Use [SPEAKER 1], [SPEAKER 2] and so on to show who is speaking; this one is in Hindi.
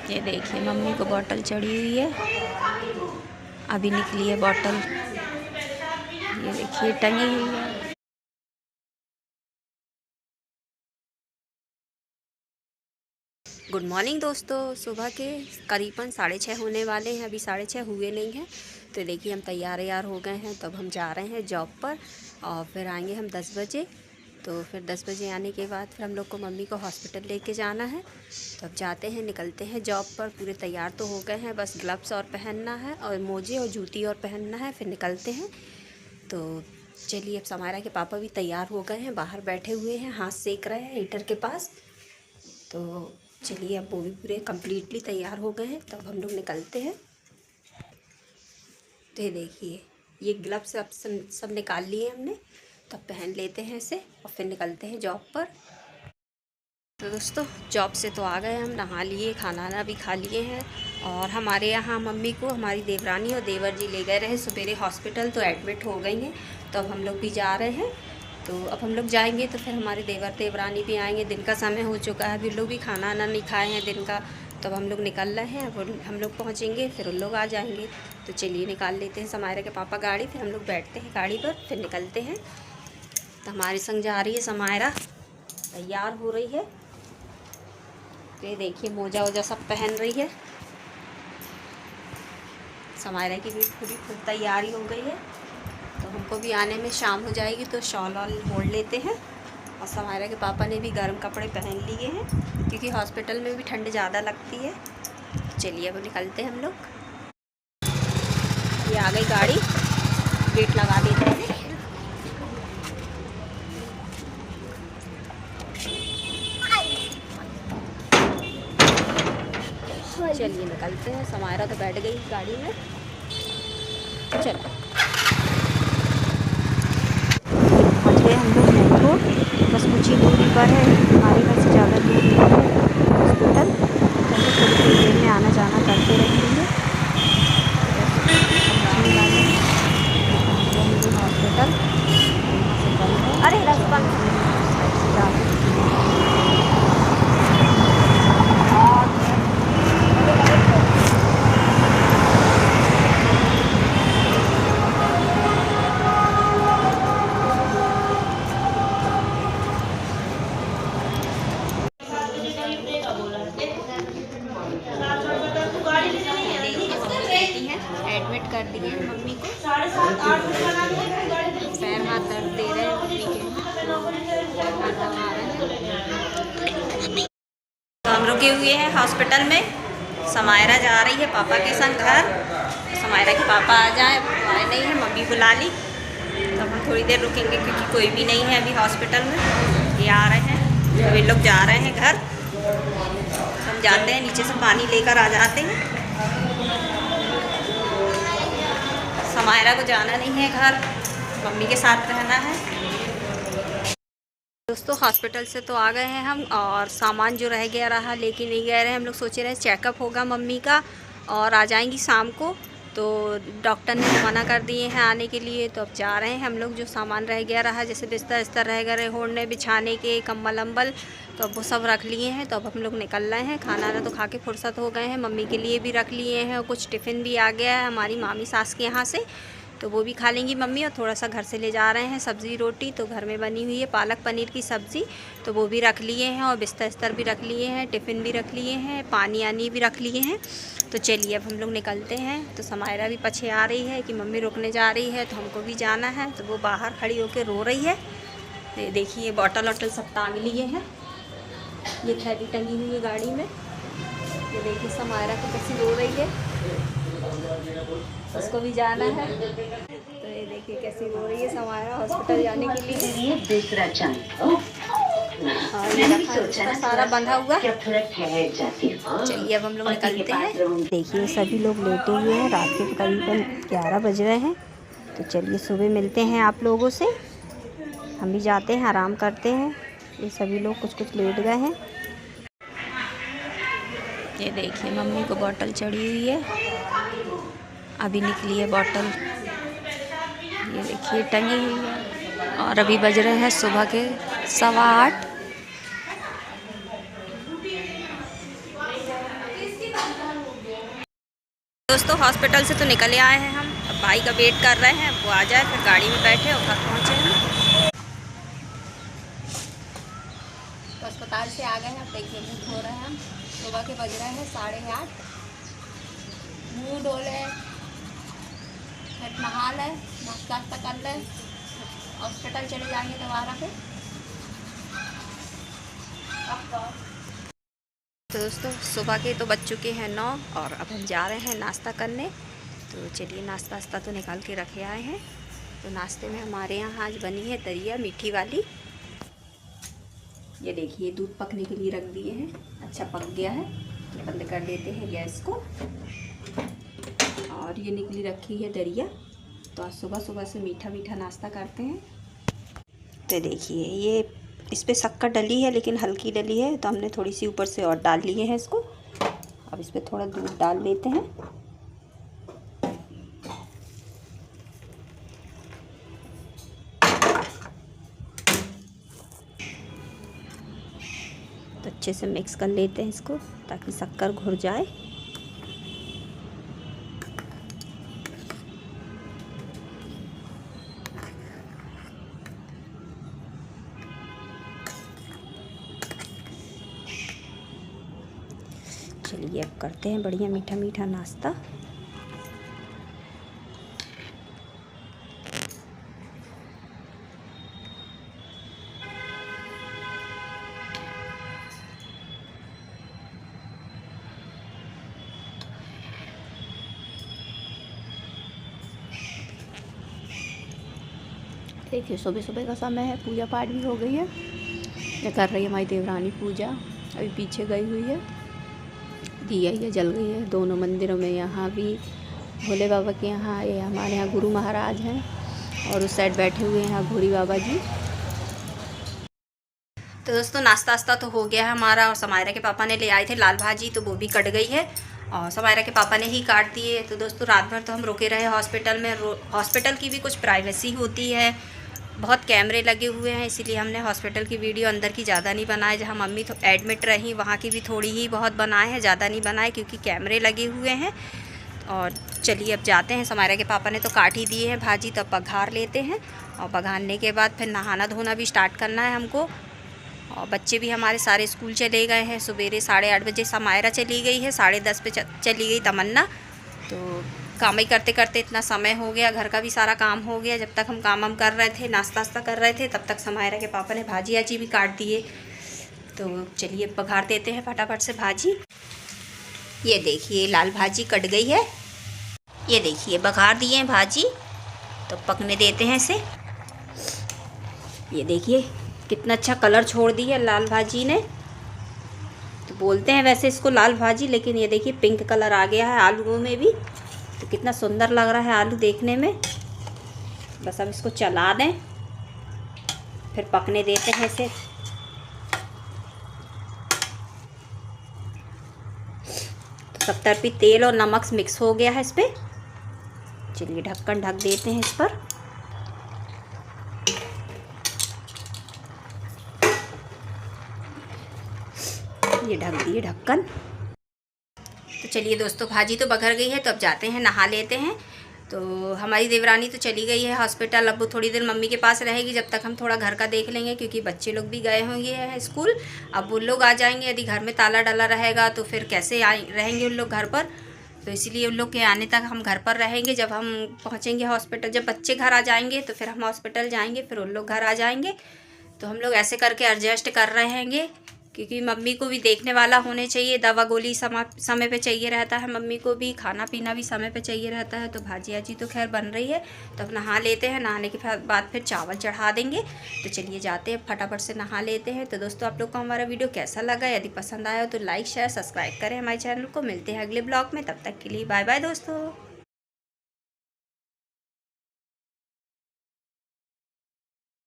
[SPEAKER 1] ये देखिए मम्मी को बॉटल चढ़ी हुई है, अभी निकली है बॉटल। ये देखिए टंगी हुई है। गुड मॉर्निंग दोस्तों, सुबह के करीबन 6:30 होने वाले हैं, अभी 6:30 हुए नहीं हैं। तो देखिए हम तैयार हो गए हैं, तब हम जा रहे हैं जॉब पर और फिर आएंगे हम 10 बजे। तो फिर 10 बजे आने के बाद फिर हम लोग को मम्मी को हॉस्पिटल लेके जाना है। तो अब जाते हैं, निकलते हैं जॉब पर। पूरे तैयार तो हो गए हैं, बस ग्लव्स और पहनना है और मोजे और जूती और पहनना है, फिर निकलते हैं। तो चलिए, अब समायरा के पापा भी तैयार हो गए हैं, बाहर बैठे हुए हैं, हाथ सेक रहे हैं हीटर के पास। तो चलिए, अब वो भी पूरे कम्प्लीटली तैयार हो गए हैं, तब हम लोग निकलते हैं। तो ये देखिए, ये ग्लव्स सब निकाल लिए हमने, तब पहन लेते हैं इसे और फिर निकलते हैं जॉब पर। तो दोस्तों, जॉब से तो आ गए हम, नहा लिए, खाना भी खा लिए हैं। और हमारे यहाँ मम्मी को हमारी देवरानी और देवर जी ले गए रहे सवेरे हॉस्पिटल, तो एडमिट हो गई हैं। तो अब हम लोग भी जा रहे हैं। तो अब हम लोग जाएंगे तो फिर हमारे देवर देवरानी भी आएंगे। दिन का समय हो चुका है, अभी लोग भी खाना नहीं खाए हैं दिन का। तो अब हम लोग निकल रहे हैं, अब हम लोग पहुँचेंगे, फिर उन लोग आ जाएंगे। तो चलिए निकाल लेते हैं समायरा के पापा गाड़ी, फिर हम लोग बैठते हैं गाड़ी पर, फिर निकलते हैं। तो हमारे संग जा रही है समायरा, तैयार हो रही है। तो ये देखिए, मोजा वोजा सब पहन रही है। समायरा की भी पूरी खुद तैयारी हो गई है। तो हमको भी आने में शाम हो जाएगी, तो शॉल वॉल ओढ़ लेते हैं। और समायरा के पापा ने भी गर्म कपड़े पहन लिए हैं, क्योंकि हॉस्पिटल में भी ठंड ज़्यादा लगती है। चलिए अब निकलते हैं हम लोग। ये आ गई गाड़ी, गेट लगा देते हैं। चलिए निकलते हैं। समायरा तो बैठ गई गाड़ी में, चलो पहुँच गए हम लोग मैंगो। बस कुछ ही दूरी पर है, हमारे घर से ज़्यादा दूर नहीं है हॉस्पिटल। चलो थोड़ी थोड़ी देर में आना जाना करते रहेंगे। हॉस्पिटल अरे रास्ता एडमिट कर दिए हैं मम्मी को। पैर हाथ दर्द दे रहे हैं मम्मी के, तो हम रुके हुए हैं हॉस्पिटल में। समायरा जा रही है पापा के संग घर। समायरा के पापा आ जाए, आए नहीं है, मम्मी बुला ली। तो हम थोड़ी देर रुकेंगे, क्योंकि कोई भी नहीं है अभी हॉस्पिटल में। ये आ रहे हैं, वे लोग जा रहे हैं घर। हम जाते हैं, नीचे से पानी लेकर आ जाते हैं। समायरा को जाना नहीं है घर, मम्मी के साथ रहना है। दोस्तों, हॉस्पिटल से तो आ गए हैं हम, और सामान जो रह गया रहा लेके नहीं गए रहे। हम लोग सोचे रहे चेकअप होगा मम्मी का और आ जाएंगी शाम को, तो डॉक्टर ने तो मना कर दिए हैं आने के लिए। तो अब जा रहे हैं हम लोग। जो सामान रह गया रहा, जैसे बिस्तर रह गए, ओढ़ने बिछाने के कम्बल अम्बल, तो अब वो सब रख लिए हैं। तो अब हम लोग निकल रहे हैं। खाना तो खा के फुर्सत हो गए हैं, मम्मी के लिए भी रख लिए हैं, और कुछ टिफ़िन भी आ गया है हमारी मामी सास के यहाँ से, तो वो भी खा लेंगी मम्मी। और थोड़ा सा घर से ले जा रहे हैं सब्ज़ी रोटी, तो घर में बनी हुई है पालक पनीर की सब्ज़ी, तो वो भी रख लिए हैं। और बिस्तर भी रख लिए हैं, टिफ़िन भी रख लिए हैं, पानी आनी भी रख लिए हैं। तो चलिए अब हम लोग निकलते हैं। तो समायरा भी पीछे आ रही है कि मम्मी रुकने जा रही है, तो हमको भी जाना है। तो वो बाहर खड़ी होकर रो रही है। ये देखिए, बॉटल वॉटल सब टांग लिए हैं, ये थैली टंगी हुई है गाड़ी में। ये देखिए समायरा तो कैसी रो रही है, उसको भी जाना है। तो ये देखिए कैसी रो रही है समायरा हॉस्पिटल जाने के लिए। दूसरा सारा बंधा हुआ। चलिए अब हम लोग निकलते हैं। देखिए सभी लोग लेटे हुए हैं, रात के करीबन 11 बज रहे हैं। तो चलिए सुबह मिलते हैं आप लोगों से। हम भी जाते हैं, आराम करते हैं। ये सभी लोग कुछ लेट गए हैं। ये देखिए मम्मी को बॉटल चढ़ी हुई है, अभी निकली है बॉटल। ये देखिए टंगी हुई है, और अभी बज रहे हैं सुबह के 8:15। दोस्तों हॉस्पिटल से तो निकले आए हैं हम, अब भाई का वेट कर रहे हैं, वो आ जाए फिर गाड़ी में बैठे और घर पहुँचे हैं। तो अस्पताल से आ गए हैं, अब देखिए मुँह धो रहे हैं हम। सुबह के बज रहे हैं 8:30। मुँह धोले, फिर नहा ले, नाश्ता कर ले, हॉस्पिटल चले जाएंगे दोबारा फिर। तो दोस्तों सुबह के तो बज चुके हैं 9 और अब हम जा रहे हैं नाश्ता करने। तो चलिए नाश्ता तो निकाल के रखे आए हैं। तो नाश्ते में हमारे यहाँ आज बनी है दरिया मीठी वाली। ये देखिए दूध पकने के लिए रख दिए हैं, अच्छा पक गया है। तो बंद कर देते हैं गैस को। और ये निकली रखी है दरिया। तो आज सुबह सुबह से मीठा मीठा नाश्ता करते हैं। तो देखिए ये इस पर शक्कर डली है लेकिन हल्की डली है, तो हमने थोड़ी सी ऊपर से और डाल लिए हैं इसको। अब इस पर थोड़ा दूध डाल लेते हैं। तो अच्छे से मिक्स कर लेते हैं इसको ताकि शक्कर घुल जाए। चलिए अब करते हैं बढ़िया मीठा मीठा नाश्ता। देखिए सुबह सुबह का समय है, पूजा पाठ भी हो गई है। ये कर रही है हमारी देवरानी पूजा, अभी पीछे गई हुई है। दिया ये जल गई है दोनों मंदिरों में, यहाँ भी भोले बाबा के यहाँ, ये हमारे यहाँ गुरु महाराज हैं और उस साइड बैठे हुए हैं यहाँ भोरी बाबा जी। तो दोस्तों नाश्ता तो हो गया है हमारा। और समायरा के पापा ने ले आए थे लाल भाजी, तो वो भी कट गई है और समायरा के पापा ने ही काट दिए। तो दोस्तों रात भर तो हम रुके रहे हॉस्पिटल में। हॉस्पिटल की भी कुछ प्राइवेसी होती है, बहुत कैमरे लगे हुए हैं, इसीलिए हमने हॉस्पिटल की वीडियो अंदर की ज़्यादा नहीं बनाए। जहाँ मम्मी तो एडमिट रही वहाँ की भी थोड़ी ही बहुत बनाए हैं, ज़्यादा नहीं बनाए क्योंकि कैमरे लगे हुए हैं। और चलिए अब जाते हैं। समायरा के पापा ने तो काट ही दिए हैं भाजी, तो अब बघार लेते हैं और बघारने के बाद फिर नहाना धोना भी स्टार्ट करना है हमको। और बच्चे भी हमारे सारे स्कूल चले गए हैं। सवेरे 8:30 बजे समायरा चली गई है, 10:30 पे चली गई तमन्ना। तो काम ही करते करते इतना समय हो गया, घर का भी सारा काम हो गया। जब तक हम काम कर रहे थे, नाश्ता कर रहे थे, तब तक समायरा के पापा ने भाजी आजी भी काट दिए। तो चलिए बघार देते हैं फटाफट से भाजी। ये देखिए लाल भाजी कट गई है, ये देखिए बघार दिए हैं भाजी। तो पकने देते हैं इसे। ये देखिए कितना अच्छा कलर छोड़ दी है लाल भाजी ने। तो बोलते हैं वैसे इसको लाल भाजी, लेकिन ये देखिए पिंक कलर आ गया है आलूओं में भी। तो कितना सुंदर लग रहा है आलू देखने में। बस अब इसको चला दें, फिर पकने देते हैं इसे। तो सब तरफ तेल और नमक मिक्स हो गया है इस पर। चलिए ढक्कन ढक देते हैं इस पर। ये ढक दिए ढक्कन। तो चलिए दोस्तों भाजी तो बघर गई है, तो अब जाते हैं नहा लेते हैं। तो हमारी देवरानी तो चली गई है हॉस्पिटल, अब वो थोड़ी देर मम्मी के पास रहेगी, जब तक हम थोड़ा घर का देख लेंगे क्योंकि बच्चे लोग भी गए होंगे हैं स्कूल। अब वो लोग आ जाएंगे, यदि घर में ताला डाला रहेगा तो फिर कैसे रहेंगे उन लोग घर पर। तो इसीलिए उन लोग के आने तक हम घर पर रहेंगे। जब हम पहुँचेंगे हॉस्पिटल, जब बच्चे घर आ जाएंगे तो फिर हम हॉस्पिटल जाएंगे, फिर उन लोग घर आ जाएंगे। तो हम लोग ऐसे करके एडजस्ट कर रहे हैंगे क्योंकि मम्मी को भी देखने वाला होने चाहिए। दवा गोली समय पे चाहिए रहता है, मम्मी को भी खाना पीना भी समय पे चाहिए रहता है। तो भाजी आजी तो खैर बन रही है, तो अब नहा लेते हैं। नहाने के बाद फिर चावल चढ़ा देंगे। तो चलिए जाते हैं फटाफट से नहा लेते हैं। तो दोस्तों आप लोग को हमारा वीडियो कैसा लगा, यदि पसंद आया तो लाइक शेयर सब्सक्राइब करें हमारे चैनल को। मिलते हैं अगले ब्लॉग में, तब तक के लिए बाय बाय दोस्तों।